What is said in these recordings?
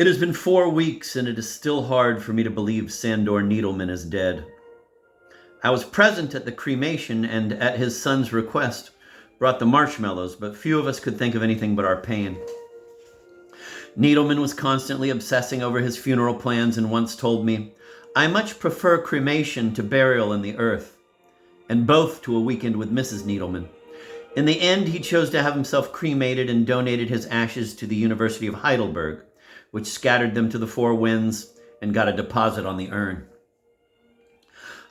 It has been 4 weeks, and it is still hard for me to believe Sandor Needleman is dead. I was present at the cremation and, at his son's request, brought the marshmallows, but few of us could think of anything but our pain. Needleman was constantly obsessing over his funeral plans and once told me, "I much prefer cremation to burial in the earth," and both to a weekend with Mrs. Needleman. In the end, he chose to have himself cremated and donated his ashes to the University of Heidelberg, which scattered them to the four winds and got a deposit on the urn.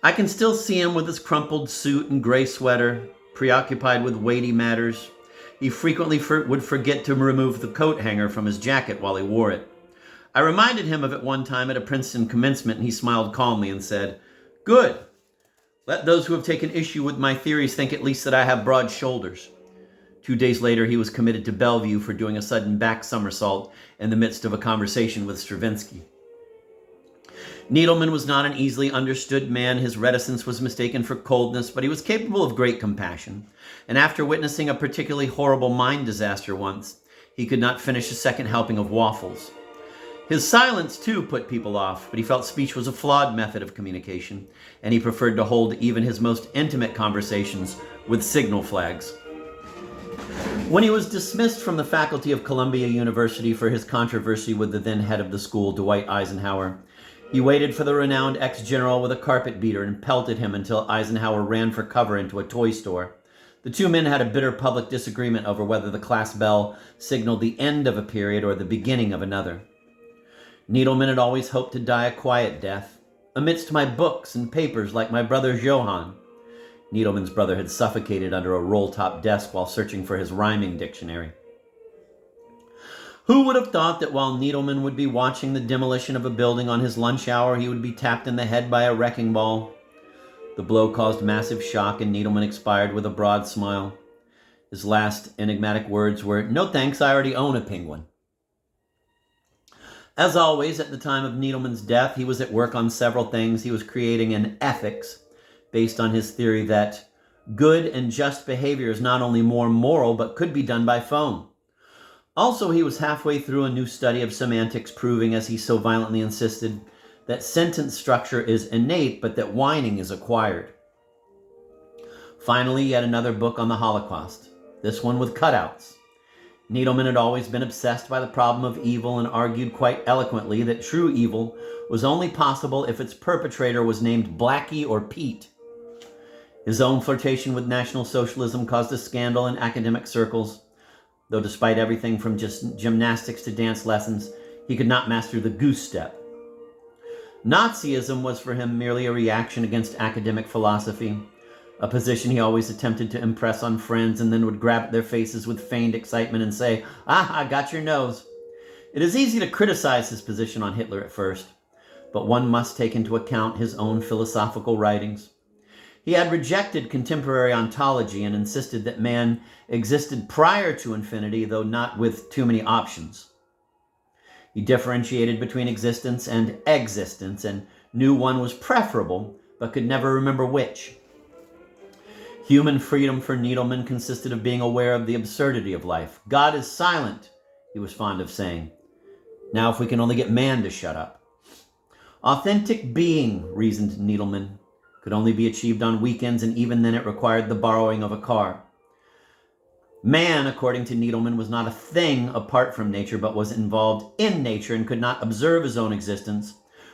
I can still see him with his crumpled suit and gray sweater, preoccupied with weighty matters. He frequently would forget to remove the coat hanger from his jacket while he wore it. I reminded him of it one time at a Princeton commencement, and he smiled calmly and said, "Good. Let those who have taken issue with my theories think at least that I have broad shoulders." 2 days later, he was committed to Bellevue for doing a sudden back somersault in the midst of a conversation with Stravinsky. Needleman was not an easily understood man. His reticence was mistaken for coldness, but he was capable of great compassion. And after witnessing a particularly horrible mine disaster once, he could not finish a second helping of waffles. His silence, too, put people off, but he felt speech was a flawed method of communication, and he preferred to hold even his most intimate conversations with signal flags. When he was dismissed from the faculty of Columbia University for his controversy with the then head of the school, Dwight Eisenhower, he waited for the renowned ex-general with a carpet beater and pelted him until Eisenhower ran for cover into a toy store. The two men had a bitter public disagreement over whether the class bell signaled the end of a period or the beginning of another. Needleman had always hoped to die a quiet death, amidst my books and papers like my brother Johann. Needleman's brother had suffocated under a roll-top desk while searching for his rhyming dictionary. Who would have thought that while Needleman would be watching the demolition of a building on his lunch hour, he would be tapped in the head by a wrecking ball? The blow caused massive shock, and Needleman expired with a broad smile. His last enigmatic words were, "No thanks, I already own a penguin." As always, at the time of Needleman's death, he was at work on several things. He was creating an ethics based on his theory that good and just behavior is not only more moral, but could be done by phone. Also, he was halfway through a new study of semantics, proving, as he so violently insisted, that sentence structure is innate, but that whining is acquired. Finally, yet another book on the Holocaust, this one with cutouts. Needleman had always been obsessed by the problem of evil and argued quite eloquently that true evil was only possible if its perpetrator was named Blackie or Pete. His own flirtation with National Socialism caused a scandal in academic circles, though despite everything from just gymnastics to dance lessons, he could not master the goose step. Nazism was for him merely a reaction against academic philosophy, a position he always attempted to impress on friends and then would grab at their faces with feigned excitement and say, "Ah, I got your nose." It is easy to criticize his position on Hitler at first, but one must take into account his own philosophical writings. He had rejected contemporary ontology and insisted that man existed prior to infinity, though not with too many options. He differentiated between existence and existence and knew one was preferable, but could never remember which. Human freedom for Needleman consisted of being aware of the absurdity of life. God is silent, he was fond of saying. Now if we can only get man to shut up. Authentic being, reasoned Needleman, could only be achieved on weekends, and even then it required the borrowing of a car. Man, according to Needleman, was not a thing apart from nature, but was involved in nature and could not observe his own existence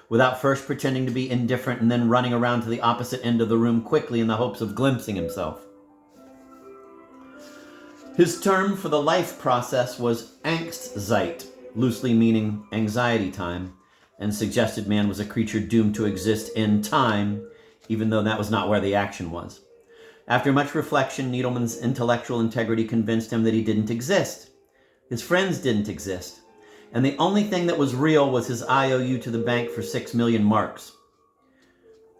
without first pretending to be indifferent and then running around to the opposite end of the room quickly in the hopes of glimpsing himself. His term for the life process was Angstzeit, loosely meaning anxiety time, and suggested man was a creature doomed to exist in time, even though that was not where the action was. After much reflection, Needleman's intellectual integrity convinced him that he didn't exist. His friends didn't exist. And the only thing that was real was his IOU to the bank for 6 million marks.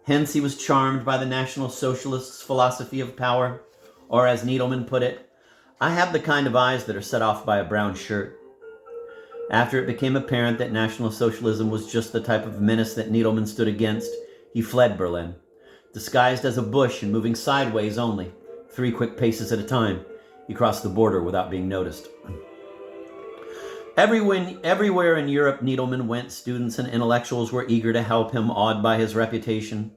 Hence, he was charmed by the National Socialists' philosophy of power, or as Needleman put it, "I have the kind of eyes that are set off by a brown shirt." After it became apparent that National Socialism was just the type of menace that Needleman stood against, he fled Berlin. Disguised as a bush and moving sideways only, 3 quick paces at a time, he crossed the border without being noticed. Everywhere in Europe Needleman went, students and intellectuals were eager to help him, awed by his reputation.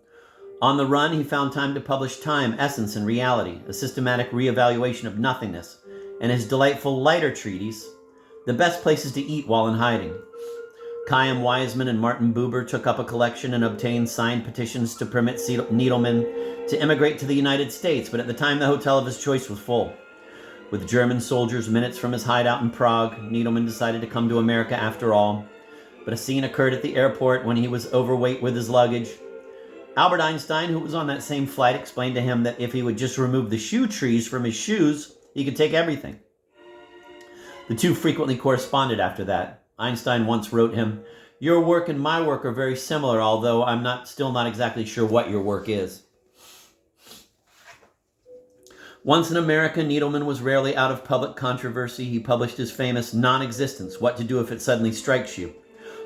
On the run, he found time to publish Time, Essence, and Reality, a systematic reevaluation of nothingness, and his delightful lighter treatise, The Best Places to Eat While in Hiding. Chaim Weizmann and Martin Buber took up a collection and obtained signed petitions to permit Needleman to immigrate to the United States, but at the time the hotel of his choice was full. With German soldiers minutes from his hideout in Prague, Needleman decided to come to America after all. But a scene occurred at the airport when he was overweight with his luggage. Albert Einstein, who was on that same flight, explained to him that if he would just remove the shoe trees from his shoes, he could take everything. The two frequently corresponded after that. Einstein once wrote him, "Your work and my work are very similar, although I'm still not exactly sure what your work is." Once in America, Needleman was rarely out of public controversy. He published his famous Non-Existence, What to Do If It Suddenly Strikes You.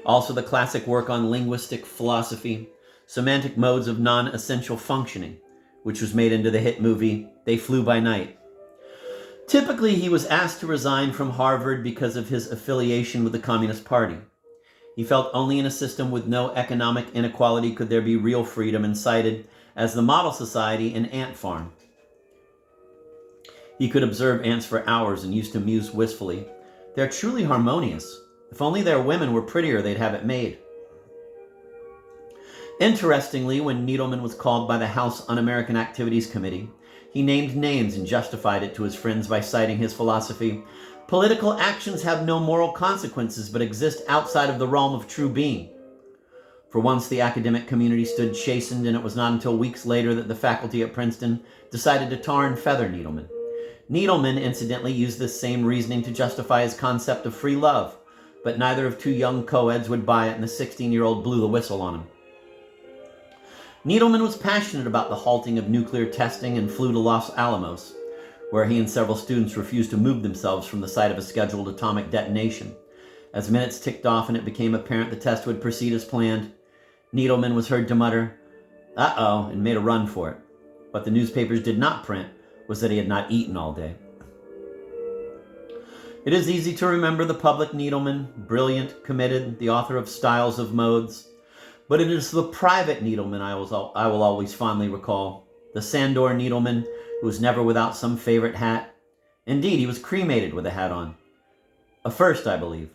Also the classic work on linguistic philosophy, Semantic Modes of Non-Essential Functioning, which was made into the hit movie They Flew by Night. Typically, he was asked to resign from Harvard because of his affiliation with the Communist Party. He felt only in a system with no economic inequality could there be real freedom, and cited as the model society an ant farm. He could observe ants for hours and used to muse wistfully, "They're truly harmonious. If only their women were prettier, they'd have it made." Interestingly, when Needleman was called by the House Un-American Activities Committee, he named names and justified it to his friends by citing his philosophy, "Political actions have no moral consequences but exist outside of the realm of true being." For once, the academic community stood chastened, and it was not until weeks later that the faculty at Princeton decided to tar and feather Needleman. Needleman, incidentally, used this same reasoning to justify his concept of free love, but neither of two young co-eds would buy it, and the 16-year-old blew the whistle on him. Needleman was passionate about the halting of nuclear testing and flew to Los Alamos, where he and several students refused to move themselves from the site of a scheduled atomic detonation. As minutes ticked off and it became apparent the test would proceed as planned, Needleman was heard to mutter, "Uh-oh," and made a run for it. What the newspapers did not print was that he had not eaten all day. It is easy to remember the public Needleman, brilliant, committed, the author of Styles of Modes. But it is the private Needleman I will always fondly recall. The Sandor Needleman, who was never without some favorite hat. Indeed, he was cremated with a hat on. A first, I believe.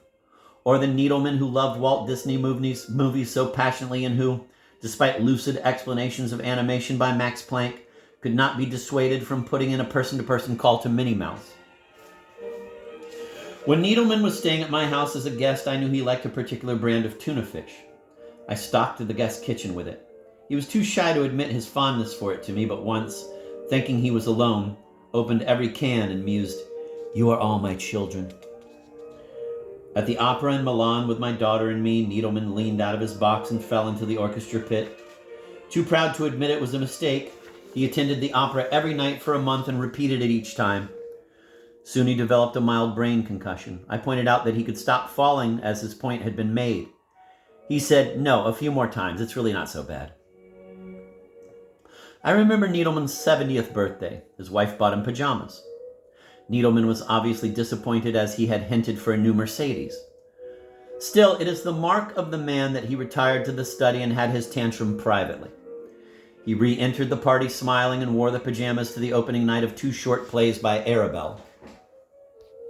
Or the Needleman who loved Walt Disney movies so passionately and who, despite lucid explanations of animation by Max Planck, could not be dissuaded from putting in a person-to-person call to Minnie Mouse. When Needleman was staying at my house as a guest, I knew he liked a particular brand of tuna fish. I stocked the guest kitchen with it. He was too shy to admit his fondness for it to me, but once, thinking he was alone, opened every can and mused, "You are all my children." At the opera in Milan with my daughter and me, Needleman leaned out of his box and fell into the orchestra pit. Too proud to admit it was a mistake, he attended the opera every night for a month and repeated it each time. Soon he developed a mild brain concussion. I pointed out that he could stop falling as his point had been made. He said, "No, a few more times. It's really not so bad." I remember Needleman's 70th birthday. His wife bought him pajamas. Needleman was obviously disappointed, as he had hinted for a new Mercedes. Still, it is the mark of the man that he retired to the study and had his tantrum privately. He re-entered the party smiling and wore the pajamas to the opening night of two short plays by Arabelle.